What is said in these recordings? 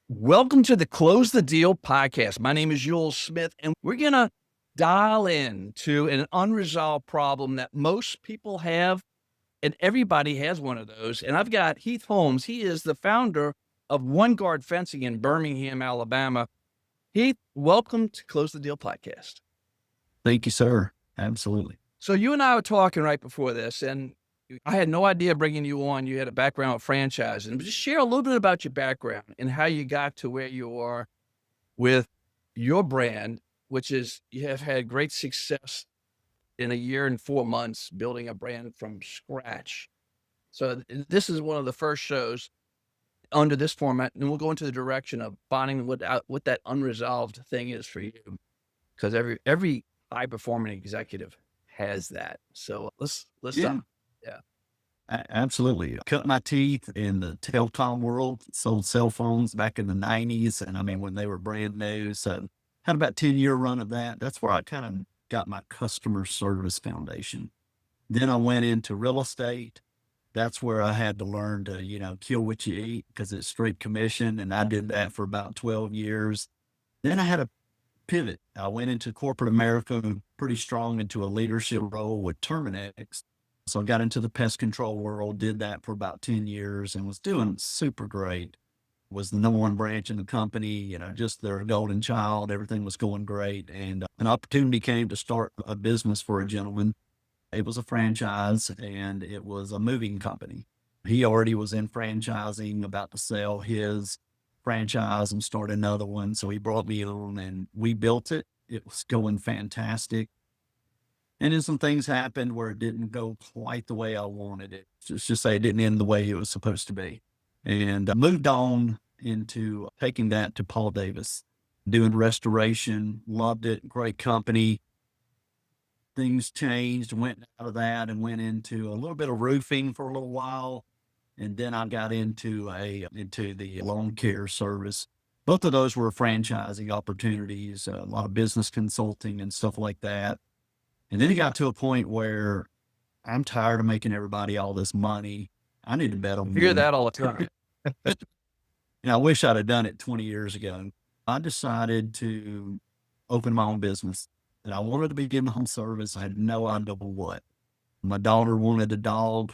Welcome to the Close the Deal podcast. My name is Jules Smith, and we're going to dial in to an unresolved problem that most people have, and everybody has one of those. And I've got Heath Holmes. He is the founder of One Guard Fencing in Birmingham, Alabama. Heath, welcome to Close the Deal podcast. Thank you, sir. Absolutely. So you and I were talking right before this, and I had no idea bringing you on. You had a background with franchising. Just share a little bit about your background and how you got to where you are with your brand, which is you have had great success in a year and 4 months building a brand from scratch. So this is one of the first shows under this format, and we'll go into the direction of finding what that unresolved thing is for you, because every high performing executive has that. So let's Yeah, yeah. absolutely. Cut my teeth in the telecom world, sold cell phones back in the 90s. And I mean, when they were brand new. So had about 10-year run of that. That's where I kind of got my customer service foundation. Then I went into real estate. That's where I had to learn to, kill what you eat because it's straight commission. And I did that for about 12 years. Then I had a pivot. I went into corporate America pretty strong into a leadership role with Terminex. So I got into the pest control world, did that for about 10 years and was doing super great. Was the number one branch in the company, just their golden child. Everything was going great. And an opportunity came to start a business for a gentleman. It was a franchise and it was a moving company. He already was in franchising, about to sell his franchise and start another one. So he brought me on and we built it. It was going fantastic. And then some things happened where it didn't go quite the way I wanted it. Just say it didn't end the way it was supposed to be. And I moved on into taking that to Paul Davis, doing restoration, loved it, great company. Things changed, went out of that and went into a little bit of roofing for a little while. And then I got into the lawn care service. Both of those were franchising opportunities, a lot of business consulting and stuff like that. And then it got to a point where I'm tired of making everybody all this money. I need to bet on I hear me. that all the time. And I wish I'd have done it 20 years ago. I decided to open my own business and I wanted to begin home service. I had no idea what. My daughter wanted a dog.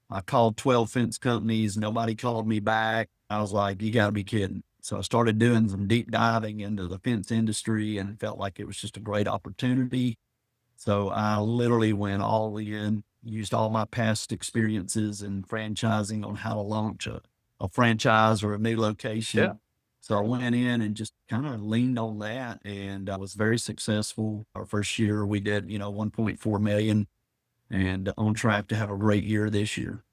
I called 12 fence companies. Nobody called me back. I was like, you got to be kidding. So I started doing some deep diving into the fence industry and felt like it was just a great opportunity. So I literally went all in, used all my past experiences in franchising on how to launch a franchise or a new location. Yeah. So I went in and just kind of leaned on that and I was very successful. Our first year we did, 1.4 million and on track to have a great year this year.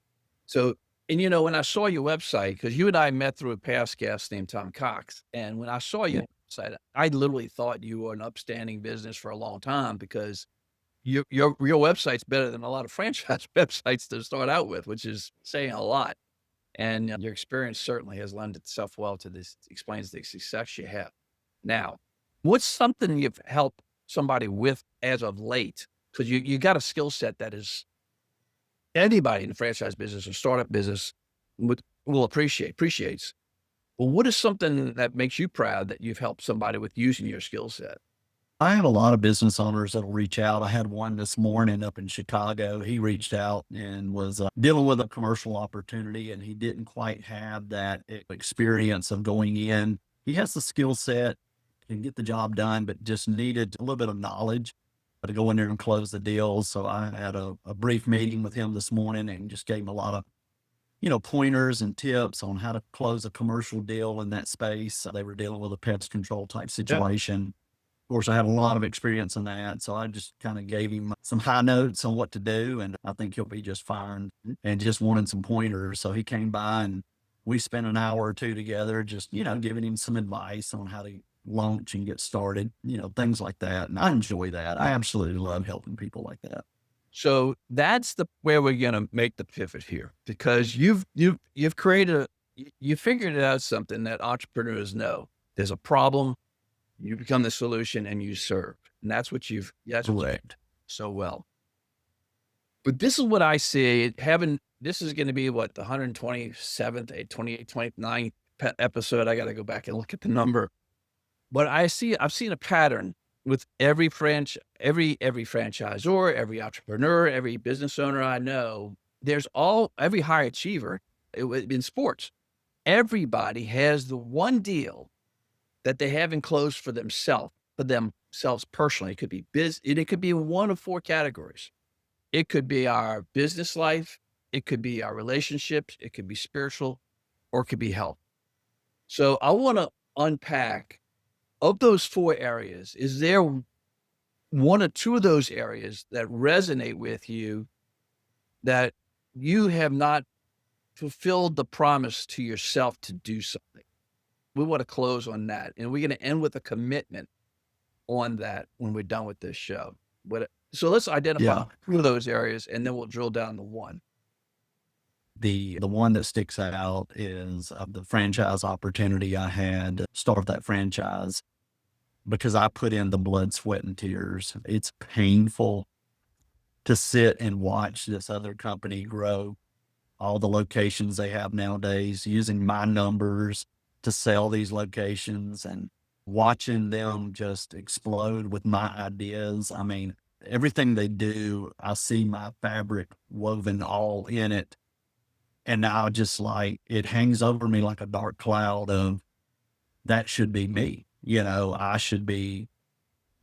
So, and when I saw your website, because you and I met through a past guest named Tom Cox, and when I saw your website, I literally thought you were an upstanding business for a long time because your website's better than a lot of franchise websites to start out with, which is saying a lot. And your experience certainly has lent itself well to this, explains the success you have. Now, what's something you've helped somebody with as of late? Because you got a skill set that is anybody in the franchise business or startup business will appreciates. Well, what is something that makes you proud that you've helped somebody with using your skill set? I have a lot of business owners that'll reach out. I had one this morning up in Chicago. He reached out and was dealing with a commercial opportunity, and he didn't quite have that experience of going in. He has the skill set, can get the job done, but just needed a little bit of knowledge to go in there and close the deal. So I had a brief meeting with him this morning and just gave him a lot of pointers and tips on how to close a commercial deal in that space. They were dealing with a pest control type situation. Of course, I had a lot of experience in that. So I just kind of gave him some high notes on what to do. And I think he'll be just fine and just wanted some pointers. So he came by and we spent an hour or two together, just, giving him some advice on how to launch and get started, things like that. And I enjoy that. I absolutely love helping people like that. So that's where we're going to make the pivot here, because you've created you figured out something that entrepreneurs know. There's a problem, you become the solution, and you serve. And that's what you've Correct. so well. But this is what I see this is going to be what, the 127th, 28th, 29th episode. I got to go back and look at the number. But I've seen a pattern with every franchisor, every entrepreneur, every business owner I know. Every high achiever in sports. Everybody has the one deal that they haven't closed for themselves personally. It could be it could be one of four categories. It could be our business life, it could be our relationships, it could be spiritual, or it could be health. So I want to unpack of those four areas. Is there one or two of those areas that resonate with you that you have not fulfilled the promise to yourself to do something? We want to close on that. And we're going to end with a commitment on that when we're done with this show. So let's identify Yeah. two of those areas and then we'll drill down to one. The one that sticks out is the franchise opportunity I had to start that franchise because I put in the blood, sweat, and tears. It's painful to sit and watch this other company grow all the locations they have nowadays, using my numbers to sell these locations and watching them just explode with my ideas. I mean, everything they do, I see my fabric woven all in it. And now just like it hangs over me like a dark cloud of that should be me. I should be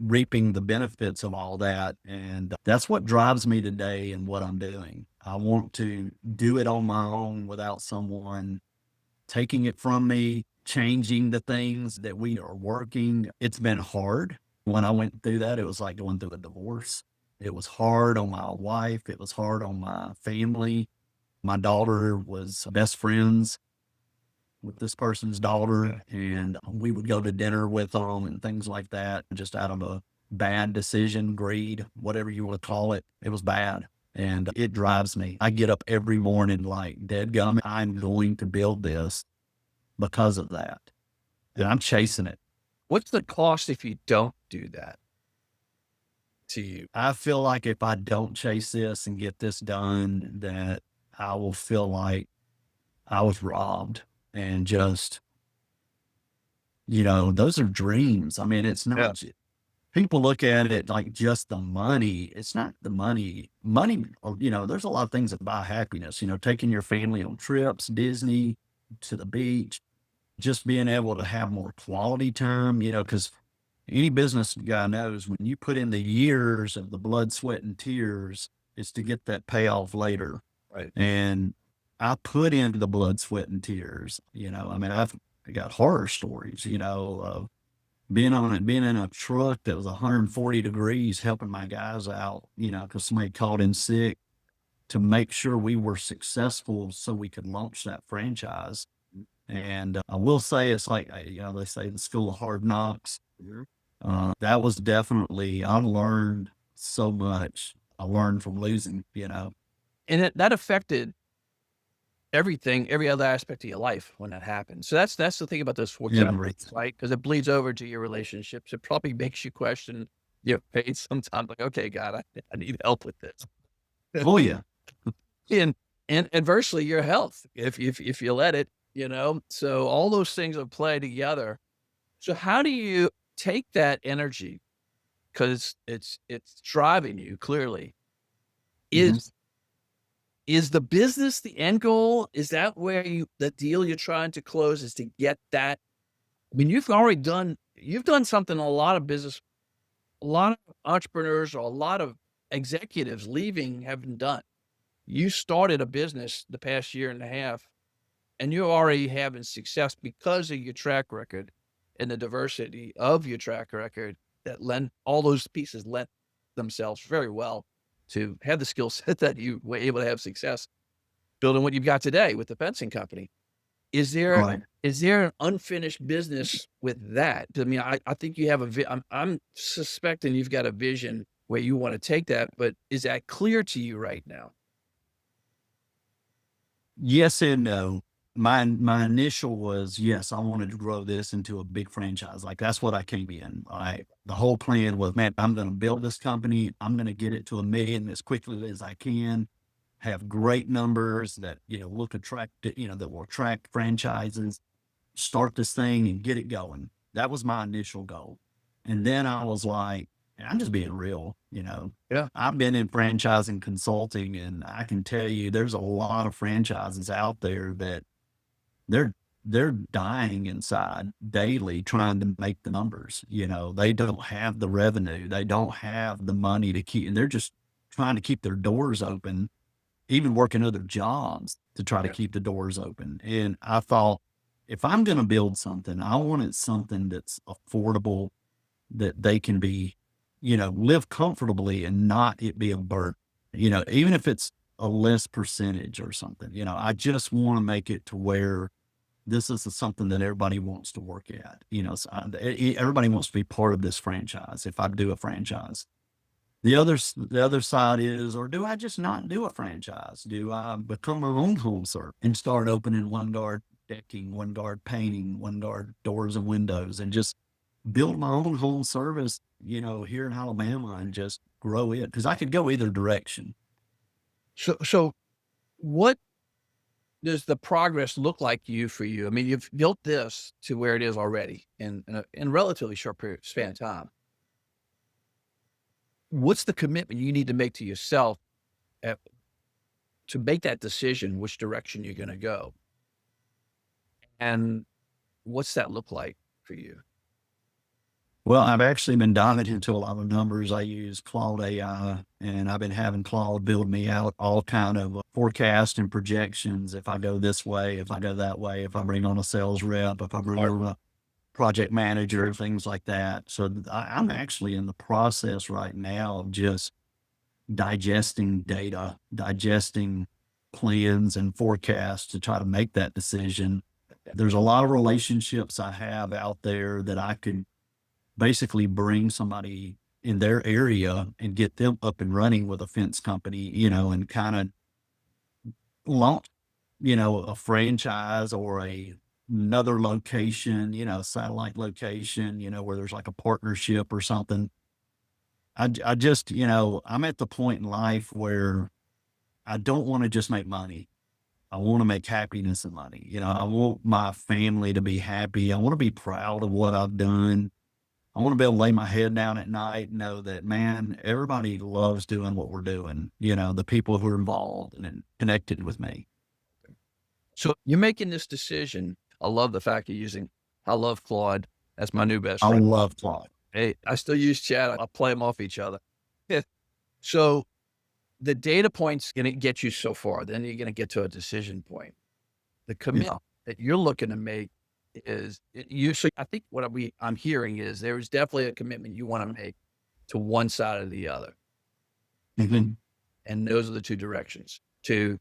reaping the benefits of all that. And that's what drives me today and what I'm doing. I want to do it on my own without someone taking it from me, changing the things that we are working. It's been hard. When I went through that, it was like going through a divorce. It was hard on my wife. It was hard on my family. My daughter was best friends with this person's daughter, and we would go to dinner with them and things like that, just out of a bad decision, greed, whatever you want to call it. It was bad. And it drives me. I get up every morning like, dadgum, I'm going to build this because of that. And I'm chasing it. What's the cost if you don't do that to you? I feel like if I don't chase this and get this done, that I will feel like I was robbed and just, those are dreams. I mean, it's Yeah. not, people look at it like just the money. It's not the money. Money, there's a lot of things that buy happiness, taking your family on trips, Disney, to the beach, just being able to have more quality time, because any business guy knows when you put in the years of the blood, sweat, and tears, it's to get that payoff later. Right. And I put in the blood, sweat, and tears. I mean, I've got horror stories, of being in a truck that was 140 degrees, helping my guys out, because somebody called in sick to make sure we were successful so we could launch that franchise. And I will say, it's like, they say the school of hard knocks. That was definitely, I learned so much. I learned from losing, And that affected everything, every other aspect of your life when that happened. So that's the thing about those 4 Yeah. categories, right? Because it bleeds over to your relationships. It probably makes you question your faith sometimes, like, "Okay, God, I need help with this." Oh, yeah. And adversely, your health, if you let it, So all those things will play together. So how do you take that energy? Because it's driving you clearly. Mhm. Is the business the end goal? Is that where the deal you're trying to close is to get that? I mean, you've done something a lot of entrepreneurs or a lot of executives leaving haven't done. You started a business the past year and a half, and you're already having success because of your track record and the diversity of your track record that all those pieces lent themselves very well to have the skill set that you were able to have success building what you've got today with the fencing company. Is there Right. is there an unfinished business with that? I mean, I think you have I'm suspecting you've got a vision where you wanna take that, but is that clear to you right now? Yes and no. My initial was, yes, I wanted to grow this into a big franchise. Like that's what I came in. The whole plan was, man, I'm going to build this company. I'm going to get it to 1 million as quickly as I can. Have great numbers that look attract, that will attract franchises. start this thing and get it going. That was my initial goal. And then I was like, and I'm just being real, Yeah. I've been in franchising consulting, and I can tell you there's a lot of franchises out there that they're they're dying inside daily trying to make the numbers. They don't have the revenue, they don't have the money to keep, and they're just trying to keep their doors open, even working other jobs to try to Yeah. keep the doors open. And I thought, if I'm going to build something, I want it something that's affordable, that they can be, live comfortably and not it be a burden, even if it's a less percentage or something. I just want to make it to where this is something that everybody wants to work at. Everybody wants to be part of this franchise. If I do a franchise, the other side is, or do I just not do a franchise? Do I become my own home serve and start opening one guard decking, one guard painting, one guard doors and windows, and just build my own home service, here in Alabama, and just grow it? Because I could go either direction. So what does the progress look like for you? I mean, you've built this to where it is already in a relatively short span of time. What's the commitment you need to make to yourself at, to make that decision, which direction you're going to go? And what's that look like for you? Well, I've actually been diving into a lot of numbers. I use Claude AI, and I've been having Claude build me out all kind of forecast and projections. If I go this way, if I go that way, if I bring on a sales rep, if I bring Art. on a project manager, things like that. So I'm actually in the process right now of just digesting data, digesting plans and forecasts to try to make that decision. There's a lot of relationships I have out there that I could basically bring somebody in their area and get them up and running with a fence company, and kind of launch, a franchise or another location, satellite location, where there's like a partnership or something. I just, I'm at the point in life where I don't want to just make money. I want to make happiness and money. I want my family to be happy. I want to be proud of what I've done. I want to be able to lay my head down at night and know that, man, everybody loves doing what we're doing. The people who are involved and connected with me. So you're making this decision. I love the fact you're using, I love Claude. That's my new best I friend. love Claude. Hey, I still use chat. I'll play them off each other. Yeah. So the data point's going to get you so far. Then you're going to get to a decision point. The Yeah. commitment that you're looking to make is you. So I think what I'm hearing is there is definitely a commitment you want to make to one side or the other. Mhm. And those are the two directions: to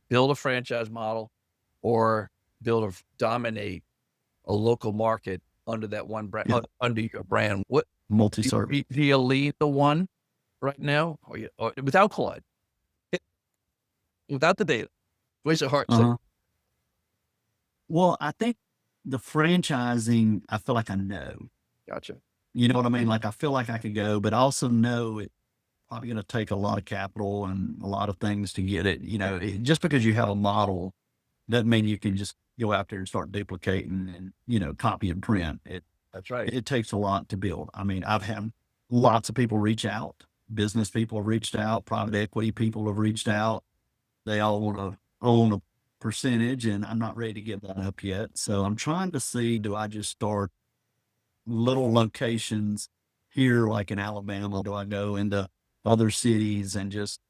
build a franchise model or dominate a local market under that one brand, Yeah. under your brand. What Multi-service. do you lead the one right now, or without Claude, without the data? Where's your heart say? Uh-huh. Well, I think the franchising, I feel like I know. Gotcha. You know what I mean? Like, I feel like I could go, but I also know it's probably going to take a lot of capital and a lot of things to get it. Just because you have a model doesn't mean you can just go out there and start duplicating and, copy and print. That's right. It takes a lot to build. I mean, I've had lots of people reach out, business people have reached out, private equity people have reached out. They all want to own a percentage, and I'm not ready to give that up yet. So I'm trying to see, do I just start little locations here, like in Alabama? Do I go into other cities and just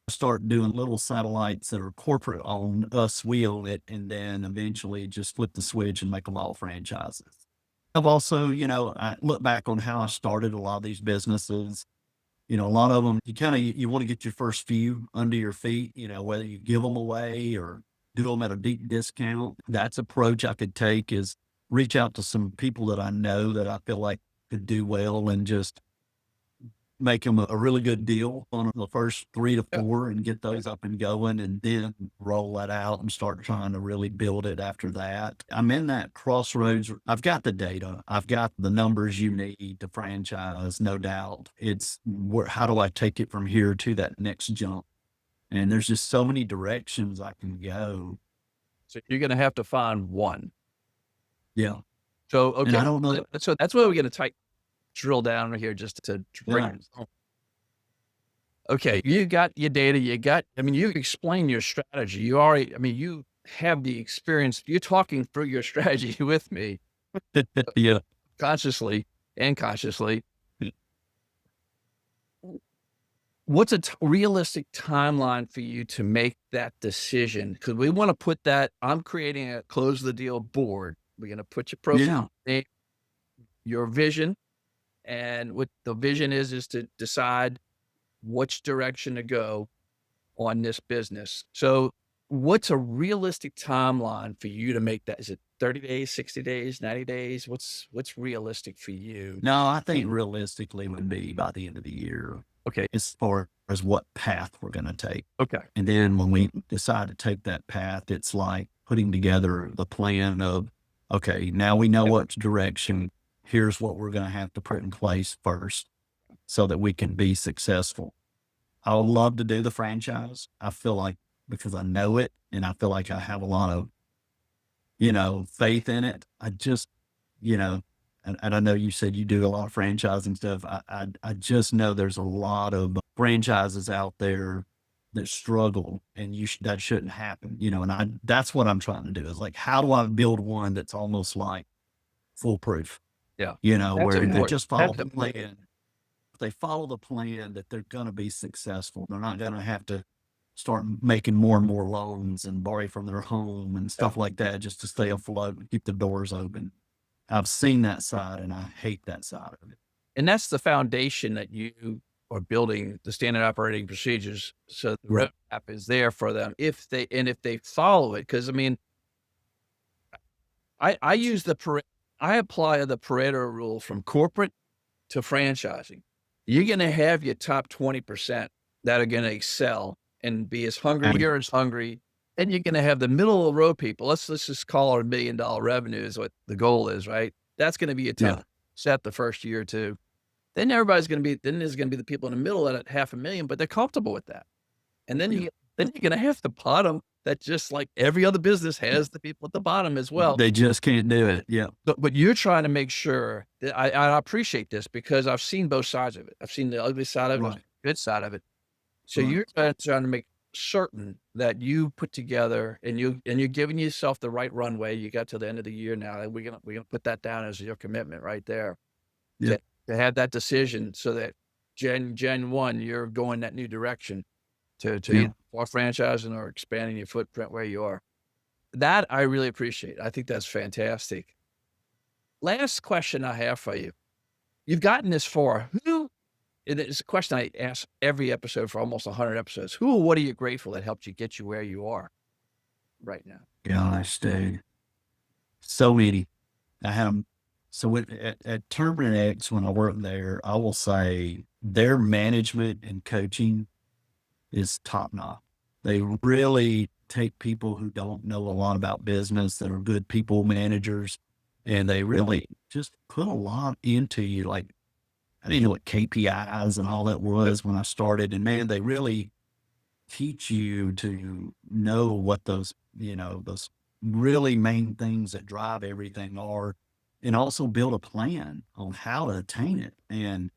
start doing little satellites that are corporate owned, us we own it, and then eventually just flip the switch and make them all franchises? I've also, I look back on how I started a lot of these businesses. A lot of them, you want to get your first few under your feet, whether you give them away or do them at a deep discount. That's approach I could take, is reach out to some people that I know that I feel like could do well, and just make them a really good deal on the first 3 to Yeah. 4 and get those up and going, and then roll that out and start trying to really build it after that. I'm in that crossroads. I've got the data. I've got the numbers you need to franchise, no doubt. It's how do I take it from here to that next jump? And there's just so many directions I can go. So you're going to have to find one. Yeah. So, And I okay, don't know. so that's where we're gonna drill down here just to break Yeah. this home. Okay, you got your data, I mean, you explain your strategy. You already I mean, you have the experience. You're talking through your strategy with me, Yeah. consciously and consciously. What's a realistic timeline for you to make that decision? Because we want to put that. I'm creating a close the deal board. We're going to put your profile, Yeah. name, your vision, and what the vision is to decide which direction to go on this business. So, what's a realistic timeline for you to make that? Is it 30 days, 60 days, 90 days? What's realistic for you? No, I think realistically would be by the end of the year Okay. as far as what path we're going to take. Okay. And then when we decide to take that path, it's like putting together the plan of, okay, now we know what direction. Here's what we're going to have to put in place first so that we can be successful. I would love to do the franchise. I feel like because I know it and I feel like I have a lot of, faith in it. I just, you know, and I know you said you do a lot of franchising stuff. I just know there's a lot of franchises out there that struggle and that shouldn't happen, and that's what I'm trying to do is like, how do I build one that's almost like foolproof, Yeah. That's where they important. just follow That's the important. plan. If they follow the plan that they're going to be successful. They're not going to have to start making more and more loans and borrow from their home and stuff like that just to stay afloat and keep the doors open. I've seen that side and I hate that side of it. And that's the foundation that you are building the standard operating procedures. So the Right. roadmap is there for them if they follow it. Because I mean, I use I apply the Pareto rule from corporate to franchising. You're going to have your top 20% that are going to excel and be as hungry. And You're as hungry. And you're going to have the middle of the road people. Let's just call it $1 million revenue is what the goal is, right? That's going to be a tough yeah, set the first year or two. Then there's gonna be the people in the middle at 500,000, but they're comfortable with that. And yeah, then you're gonna have the bottom that just like every other business has the people at the bottom as well. they just can't do it. Yeah. But you're trying to make sure that I appreciate this because I've seen both sides of it. I've seen the ugly side of it, Right. the good side of it. So Right. you're trying to make certain that you put together and you're giving yourself the right runway. You got to the end of the year now, and we're gonna put that down as your commitment right there. Yeah. To to have that decision so that Gen 1, you're going that new direction to Yeah. either more franchising or expanding your footprint where you are. That I really appreciate. I think that's fantastic. Last question I have for you. You've gotten this far. And it's a question I ask every episode for almost 100 episodes. Who or what are you grateful that helped you get you where you are right now? Gosh, dude. So many. I had them. So at Turbine X, when I worked there, I will say their management and coaching is top notch. They really take people who don't know a lot about business that are good people managers, and they really just put a lot into you. Like I didn't know what KPIs and all that was when I started, and man, they really teach you to know what those really main things that drive everything are, and also build a plan on how to attain it. And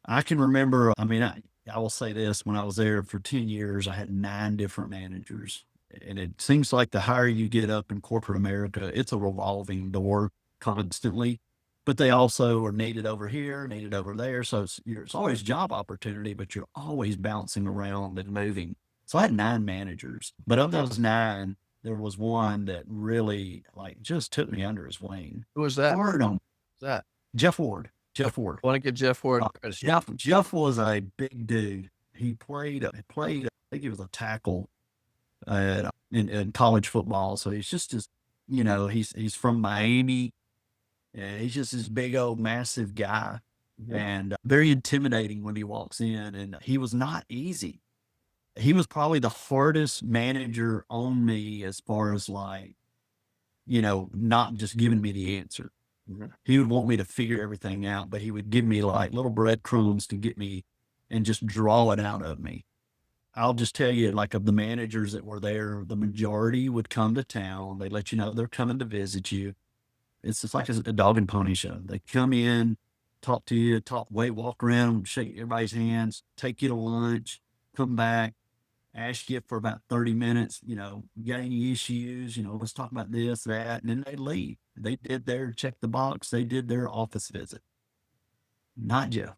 I can remember, I mean, I will say this, when I was there for 10 years, I had 9 different managers. And it seems like the higher you get up in corporate America, it's a revolving door constantly. But they also are needed over here, needed over there. So it's always job opportunity, but you're always bouncing around and moving. So I had 9 managers, but of those 9, there was one that really like just took me under his wing. Who was that? Hard on Who's that? Jeff Ward. Jeff Ward. I want to give Jeff Ford credit. Jeff was a big dude. He played, I think he was a tackle in college football. So he's just as, he's from Miami, and he's just this big old massive guy, and very intimidating when he walks in. And he was not easy. He was probably the hardest manager on me as far as like, not just giving me the answer. Mhm. He would want me to figure everything out, but he would give me like little breadcrumbs to get me and just draw it out of me. I'll just tell you, like, of the managers that were there, the majority would come to town. They let you know they're coming to visit you. It's just like a dog and pony show. They come in, talk to you, walk around, shake everybody's hands, take you to lunch, come back, ask you for about 30 minutes, you got any issues, let's talk about this, that, and then they leave. They did their check the box, they did their office visit. Not Jeff.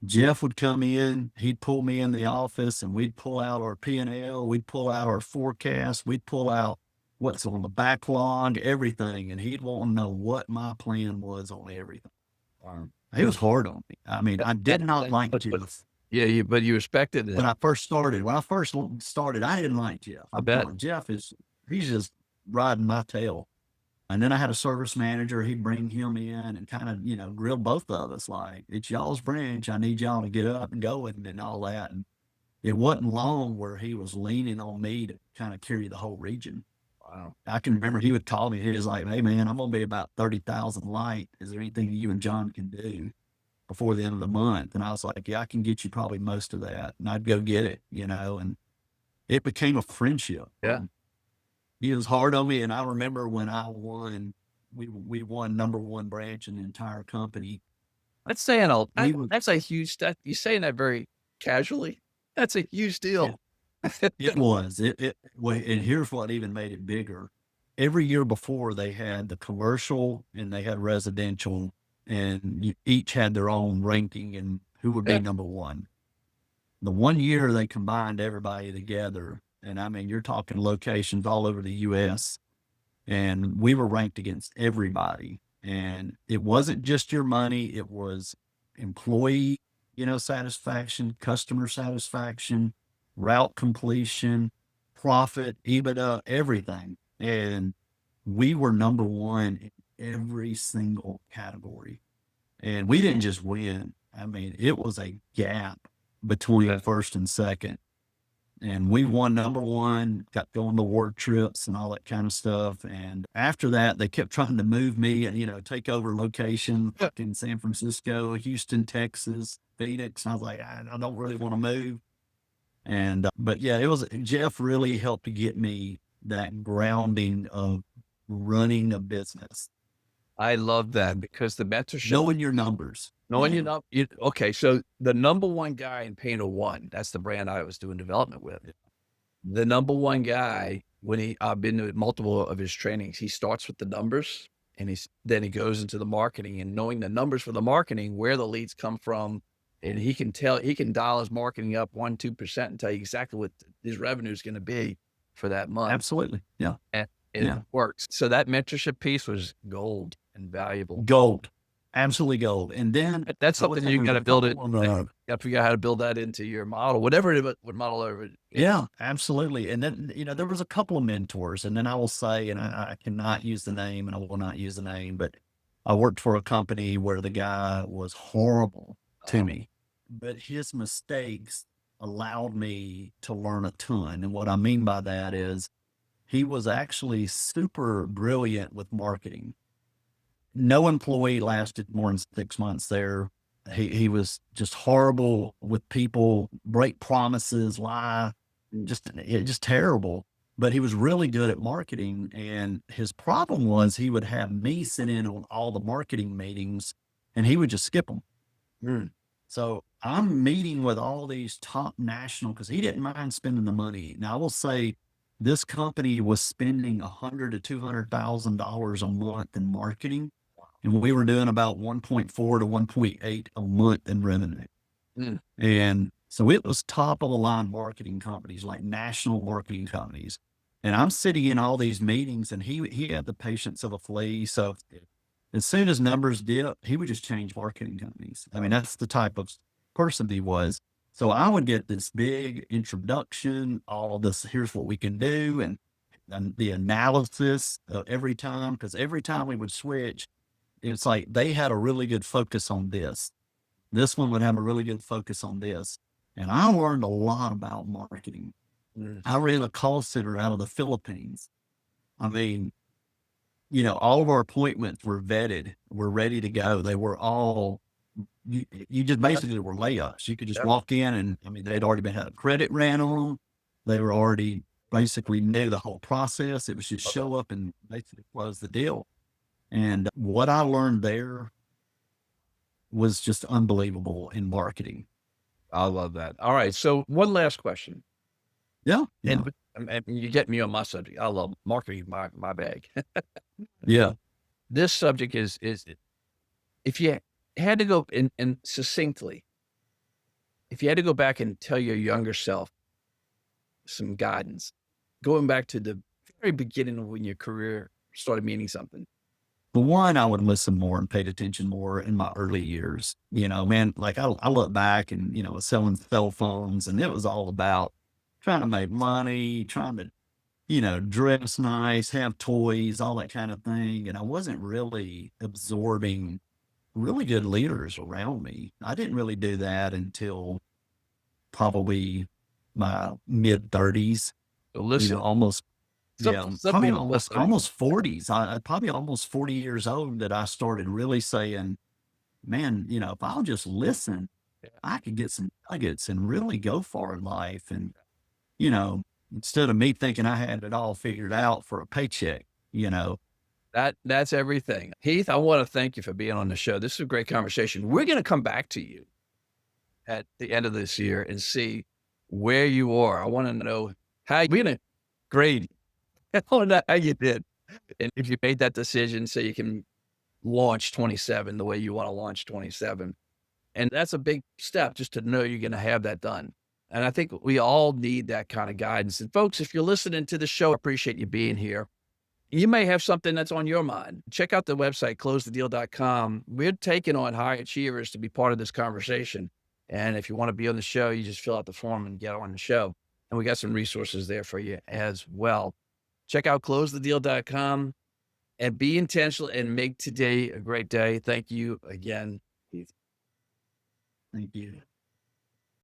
Jeff would come in, he'd pull me in the office and we'd pull out our P&L, we'd pull out our forecast, we'd pull out what's on the backlog, everything. And he'd want to know what my plan was on everything. Wow. He was hard on me. I mean, I did not like Jeff. Yeah, but you respected it. When I first started, I didn't like Jeff. I bet. He's just riding my tail. And then I had a service manager. He'd bring him in and kind of, grill both of us like, it's y'all's branch. I need y'all to get up and go and all that. And it wasn't long where he was leaning on me to kind of carry the whole region. Wow. I can remember he would call me. He was like, hey, man, I'm going to be about 30,000 light. Is there anything you and John can do before the end of the month? And I was like, yeah, I can get you probably most of that. And I'd go get it, and it became a friendship. Yeah. He was hard on me. And I remember when I won, we won number one branch in the entire company. That's saying that's a huge step. You're saying that very casually. That's a huge deal. It was. And here's what even made it bigger. Every year before, they had the commercial and they had residential, and you each had their own ranking and who would be number one. The one year they combined everybody together, and I mean, you're talking locations all over the U.S., and we were ranked against everybody. And it wasn't just your money; it was employee, satisfaction, customer satisfaction, route completion, profit, EBITDA, everything. And we were number one in every single category. And we didn't just win. I mean, it was a gap between first and second. And we won number one, got going to work trips and all that kind of stuff. And after that, they kept trying to move me and, take over location in San Francisco, Houston, Texas, Phoenix. And I was like, I don't really want to move. And, but yeah, Jeff really helped to get me that grounding of running a business. I love that because the mentorship, knowing your numbers. Okay. So the number one guy in Painter One, that's the brand I was doing development with. The number one guy, when I've been to multiple of his trainings, he starts with the numbers and then he goes into the marketing and knowing the numbers for the marketing, where the leads come from. And he can dial his marketing up 1-2% and tell you exactly what his revenue is going to be for that month. Absolutely. Yeah. And it works. So that mentorship piece was gold and valuable. Gold. Absolutely gold. And then that's something you got to build it. You got to figure out how to build that into your model, whatever it is, what model over it. Yeah, absolutely. And then, there was a couple of mentors, and then I will say, and I cannot use the name and I will not use the name, but I worked for a company where the guy was horrible to me, but his mistakes allowed me to learn a ton. And what I mean by that is he was actually super brilliant with marketing. No employee lasted more than 6 months there. He was just horrible with people, break promises, lie, just terrible. But he was really good at marketing. And his problem was he would have me sit in on all the marketing meetings and he would just skip them. So I'm meeting with all these top national, because he didn't mind spending the money. Now I will say this company was spending $100,000 to $200,000 a month in marketing. And we were doing about 1.4 to 1.8 a month in revenue. And so it was top of the line marketing companies, like national marketing companies. And I'm sitting in all these meetings and he had the patience of a flea. So as soon as numbers dipped, he would just change marketing companies. I mean, that's the type of person he was. So I would get this big introduction, all of this, here's what we can do. And the analysis every time, because every time we would switch, it's like they had a really good focus on this. This one would have a really good focus on this. And I learned a lot about marketing. I ran a call center out of the Philippines. I mean, all of our appointments were vetted. We're ready to go. They were all, you just basically were layups. You could just walk in and, I mean, they'd already had a credit ran on them. They were already basically knew the whole process. It was just show up and basically close the deal. And what I learned there was just unbelievable in marketing. I love that. All right. So one last question. Yeah. Yeah. And you get me on my subject. I love marketing, my bag. Yeah. This subject is if you had to go and succinctly, if you had to go back and tell your younger self some guidance, going back to the very beginning of when your career started meaning something. The one, I would listen more and paid attention more in my early years. You know, man, like I look back and, was selling cell phones and it was all about trying to make money, trying to, dress nice, have toys, all that kind of thing. And I wasn't really absorbing really good leaders around me. I didn't really do that until probably my mid 30s, So listen, almost, yeah, some probably people almost listening. 40s. I probably almost 40 years old that I started really saying, man, if I'll just listen, Yeah, I could get some nuggets and really go far in life. And, you know, instead of me thinking I had it all figured out for a paycheck, you know. that's everything. Heath, I want to thank you for being on the show. This is a great conversation. We're going to come back to you at the end of this year and see where you are. I want to know how we're going to grade you. I want to know how you did. And if you made that decision so you can launch 27 the way you want to launch 27. And that's a big step just to know you're going to have that done. And I think we all need that kind of guidance. And folks, if you're listening to the show, I appreciate you being here. You may have something that's on your mind. Check out the website, closethedeal.com. We're taking on high achievers to be part of this conversation. And if you want to be on the show, you just fill out the form and get on the show. And we got some resources there for you as well. Check out closethedeal.com and be intentional and make today a great day. Thank you again, Heath. Thank you.